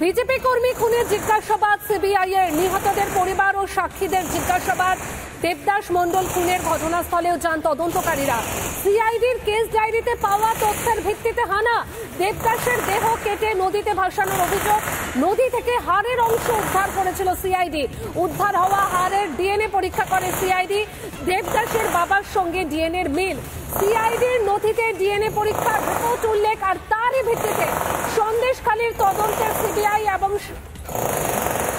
BJP কর্মী খুনের জিজ্ঞাসাবাদ সিবিআই এর, নিহতদের পরিবার ও সাক্ষীদের জিজ্ঞাসাবাদ। দেবদাস মণ্ডল খুনের ঘটনাস্থলেও যান তদন্তকারীরা। সিআইডির কেস ডায়েরিতে পাওয়া তথ্যের ভিত্তিতে হানা। দেবদাসের দেহ কেটে নদীতে ভাসানোর অভিযোগ। নদী থেকে হাড়ের অংশ উদ্ধার করেছিল সিআইডি। উদ্ধার হওয়া হাড়ের ডিএনএ পরীক্ষা করে সিআইডি। দেবদাসের বাবার সঙ্গে ডিএনএর মিল। সিআইডির নথিতে ডিএনএ পরীক্ষার রিপোর্ট উল্লেখ, আর তারই ভিত্তিতে সন্দেশখালীর তদন্তের সিবিআই এবং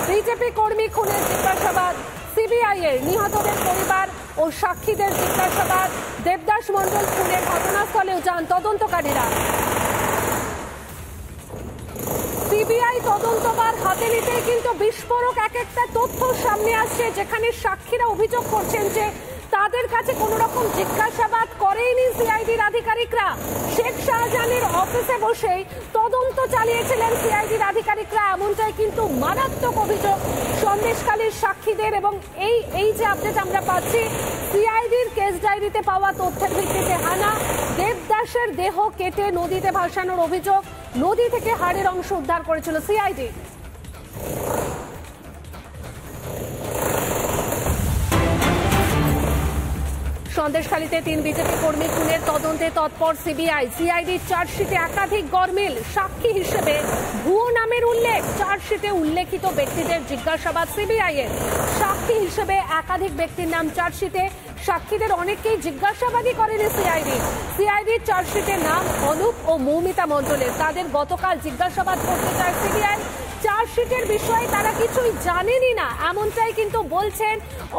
বিজেপি কর্মী খুনের জিজ্ঞাসাবাদ সিবিআই এর, নিহতদের পরিবার ও সাক্ষীদের জিজ্ঞাসাবাদ। দেবদাস মণ্ডল খুনের ঘটনাস্থলেও যান তদন্তকারীরা। সিবিআই তদন্তভার হাতে নিতেই কিন্তু বিস্ফোরক এক একটা তথ্য সামনে আসছে, যেখানে সাক্ষীরা অভিযোগ করছেন যে তাদের কাছে কোন রকম জিজ্ঞাসাবাদ করেনি সিআইডির আধিকারিকরা। শেখ শাহজাহানের অফিসে বসেই তদন্ত চালিয়েছিলেন সিআইডির আধিকারিকরা, এমনটাই কিন্তু মারাত্মক অভিযোগ সন্দেশখালীর সাক্ষীদের। এবং এই যে আপডেট আমরা পাচ্ছি, সিআইডির কেস ডায়েরিতে পাওয়া তথ্যের ভিত্তিতে হানা। দেবদাসের দেহ কেটে নদীতে ভাসানোর অভিযোগ। নদী থেকে হাড়ের অংশ উদ্ধার করেছিল সিআইডি। সন্দেশখালীতে 3 বিজেপি কর্মী খুনের তদন্তে তৎপর সিবিআই। সিআইডির চার্জশিটে একাধিক গরমিল। সাক্ষী হিসেবে ভুয়ো নামের উল্লেখ। চার্জশিটে উল্লেখিত ব্যক্তিদের জিজ্ঞাসাবাদ সিবিআই এর। সাক্ষী হিসেবে একাধিক ব্যক্তির নাম চার্জশিটে। সাক্ষীদের অনেককেই জিজ্ঞাসাবাদই করেনি সিআইডি। সিআইডির চার্জশিটের নাম অনুপ ও মৌমিতা মণ্ডলের। তাদের গতকাল জিজ্ঞাসাবাদ করতে চায় সিবিআই। চার্জশিটের বিষয়ে তারা কিছুই জানেনই না, এমনটাই কিন্তু বলছেন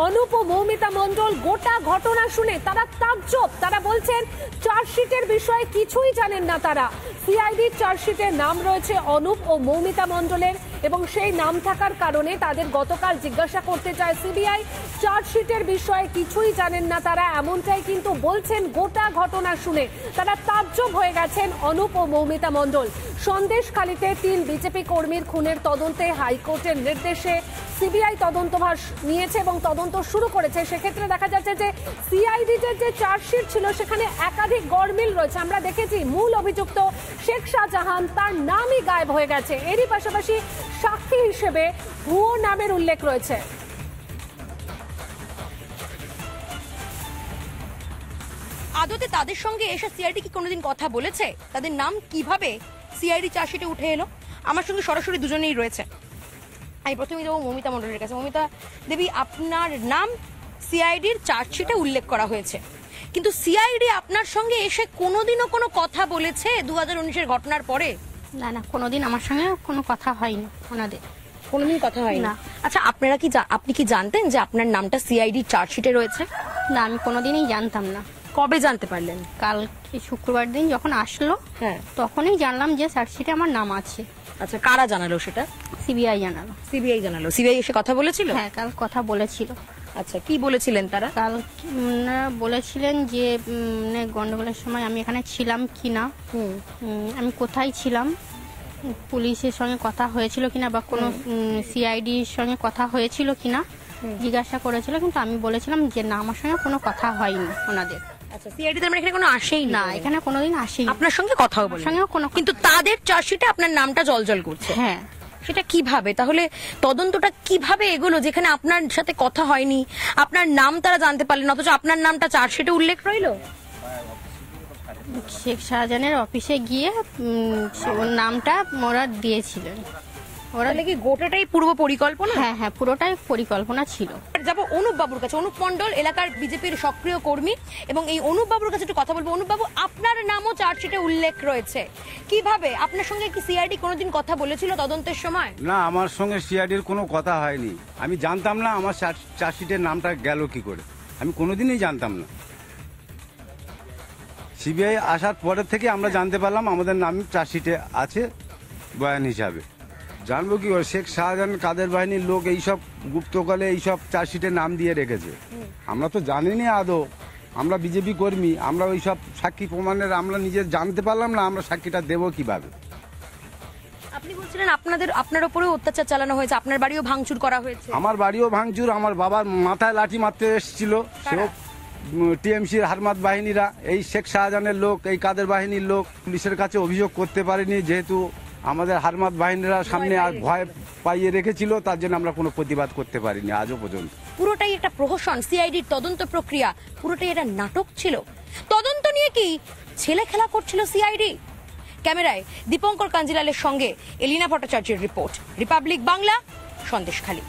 অনুপ ও মৌমিতা মণ্ডল। গোটা ঘটনা শুনে তারা তাজ্জব। তারা বলছেন চার্জশিটের বিষয়ে কিছুই জানেন না তারা। সিআইডির চার্জশিটের নাম রয়েছে অনুপ ও মৌমিতা মণ্ডলের, এবং সেই নাম থাকার কারণে তাদের গতকাল জিজ্ঞাসা করতে চায় সিবিআই। চার্জশিটের বিষয়ে কিছুই জানেন না তারা, এমনটাই কিন্তু বলছেন। গোটা ঘটনা শুনে তারা তাজ্জব হয়ে গেছেন অনুপ ও মৌমিতা মণ্ডল। সন্দেশখালীতে 3 বিজেপি কর্মীর খুনের তদন্তে হাইকোর্টের নির্দেশে সিবিআই তদন্তভার নিয়েছে এবং তদন্ত শুরু করেছে। সেক্ষেত্রে দেখা যাচ্ছে যে সিআইডির যে চার্জশিট ছিল সেখানে একাধিক গরমিল রয়েছে। আমরা দেখেছি মূল অভিযুক্ত শেখ শাহজাহান, তার নামই গায়েব হয়ে গেছে। এরই পাশাপাশি সাক্ষী হিসেবে ভুয়ো নামের উল্লেখ রয়েছে। আদতে তাদের সঙ্গে এসে সিআইডি কি কোনোদিন কথা বলেছে? তাদের নাম কিভাবে সিআইডি চার্জশিটে উঠে এলো? আমার সঙ্গে সরাসরি দুজনেই রয়েছে। আমি প্রথমেই যাবো মৌমিতা মণ্ডলের কাছে। মৌমিতা দেবী, আপনার নাম সিআইডির চার্জশিটে উল্লেখ করা হয়েছে, কিন্তু সিআইডি আপনার সঙ্গে এসে কোনোদিনও কোনো কথা বলেছে 2019-এর ঘটনার পরে? না না, কোনোদিন আমার সঙ্গে কোনো কথা হয়নি ওনাদের। কোনোদিন কথা হয় না? আচ্ছা, আপনি কি জানতেন যে আপনার নামটা সিআইডি চার্জশিটে রয়েছে? না, আমি কোনোদিনই জানতাম না। কবে জানতে পারলেন? কালকে শুক্রবার দিন যখন আসলো, হ্যাঁ, তখনই জানলাম যে চার্জশিটে আমার নাম আছে। আচ্ছা, কারা জানালো সেটা? সিবিআই জানালো। সিবিআই জানালো। সিবিআই এসে কথা বলেছিল? হ্যাঁ, কাল কথা বলেছিল। আচ্ছা, কি বলেছিলেন তারা? কাল বলেছিলেন যে গন্ডগোলের সময় আমি এখানে ছিলাম কিনা, আমি কোথায় ছিলাম, পুলিশের সঙ্গে কথা হয়েছিল কিনা, বা কোনো সিআইডির সঙ্গে কথা হয়েছিল কিনা জিজ্ঞাসা করেছিল, কিন্তু আমি বলেছিলাম যে না, আমার সঙ্গে কোনো কথা হয়নি ওনাদের। আচ্ছা, সিআইডি তার মানে এখানে কোনো আসেই না, এখানে কোনোদিন আসেনি। আপনার সঙ্গে কথাও বলে? সঙ্গে কোনো, কিন্তু তাদের চার্জশিটে আপনার নামটা জলজল করছে। হ্যাঁ, সেটা কিভাবে? তাহলে তদন্তটা কিভাবে এগোলো যেখানে আপনার সাথে কথা হয়নি, আপনার নাম তারা জানতে পারলেন, অথচ আপনার নামটা চার্জশিটে উল্লেখ রইলো? শেখ শাহজাহানের অফিসে গিয়ে ওর নামটা ওরা দিয়েছিলেন। ওরা কি গোটাটাই পূর্ব পরিকল্পনা? হ্যাঁ হ্যাঁ, পুরোটাই পরিকল্পনা ছিল। যাবো অনুপ বাবুর কাছে। অনুপ মণ্ডল এলাকার বিজেপির সক্রিয় কর্মী, এবং এই অনুপ বাবুর কাছে একটু কথা বলবো। অনুপ বাবু, আপনার নামও চার্জশিটে উল্লেখ রয়েছে, কিভাবে? আপনার সঙ্গে কি সিআইডি কোনোদিন কথা বলেছিল তদন্তের সময়? না, আমার সঙ্গে সিআইডির কোনো কথা হয়নি। আমি জানতাম না আমার চার্জশিটের নামটা গেল কি করে, আমি কোনোদিনই জানতাম না। সিবিআই আসার পরের থেকে আমরা জানতে পারলাম আমাদের নাম চার্জশিটে আছে বয়ান হিসাবে। জানবো কি করে? শেখ শাহজাহান কাদের বাহিনীর লোক এইসব গুপ্তকালে এইসব চার্জশিটের নাম দিয়ে রেখেছে, আমরা তো জানিনি আদৌ। আমরা বিজেপি কর্মী, আমরা ওইসব সাক্ষী প্রমাণের আমরা নিজে জানতে পারলাম না, আমরা সাক্ষীটা দেবো কিভাবে? আপনি বলছিলেন আপনার উপরেও অত্যাচার চালানো হয়েছে, আপনার বাড়িও ভাঙচুর করা হয়েছে। আমার বাড়িও ভাঙচুর, আমার বাবার মাথায় লাঠি মারতে এসেছিল, সেও টিএমসির হারমাত বাহিনীরা। এই শেখ শাহজাহানের লোক, এই কাদের বাহিনীর লোক পুলিশের কাছে অভিযোগ করতে পারেনি, যেহেতু আমাদের হারমাত বাহিনীরা সামনে আর ভয় পাইয়ে রেখেছিল, তার জন্য আমরা কোনো প্রতিবাদ করতে পারিনি আজও পর্যন্ত। পুরোটাই একটা প্রহসন, সিআইডির তদন্ত প্রক্রিয়া পুরোটাই একটা নাটক ছিল। তদন্ত নিয়ে কি ছেলে খেলা করছিল সিআইডি? ক্যামেরায় দীপঙ্কর কাঞ্জিলালের সঙ্গে এলিনা ভট্টাচার্যের রিপোর্ট, রিপাবলিক বাংলা, সন্দেশখালী।